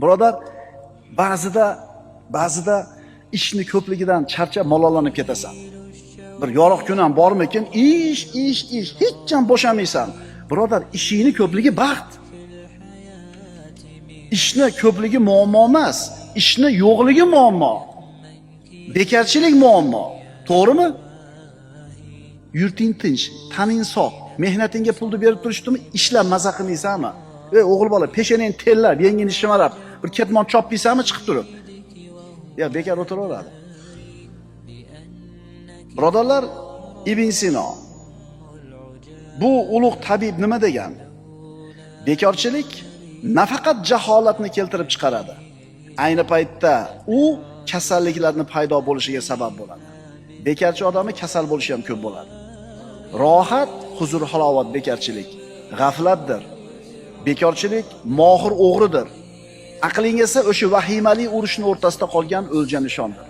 Birodar, ba'zida ishni ko'pligidan charchab malollanib ketasan. Bir yorug' kun ham bormikin, ish, hech ham bo'shamaysan. Birodar, ishingni ko'pligi baxt. Ishni ko'pligi muammo emas, ishni yo'qligi muammo. Bekarchilik muammo. To'g'rimi? Yurting tinch, taning sog', mehnatingga pulni berib turishdimi, ishlab maza qilmaysanmi? Ey o'g'il bola, peshanang tellab, yengini shimarab, bir ketmon chopmaysanmi chiqib turib? Ya bekar o'tiraveradi. Birodarlar, Ibn Sino bu ulug' tabib nima degan? Bekorchilik nafaqat jaholatni keltirib chiqaradi. Ayni paytda u kasalliklarning paydo bo'lishiga sabab bo'ladi. Bekarchi odamni kasal bo'lishi ham ko'p bo'ladi. Rohat, huzur, halovat bekarchilik, g'aflatdir. Bekorchilik mohir o'g'ridir. Aqlinga esa o'sha vahimali urushning o'rtasida qolgan o'lja nishondir.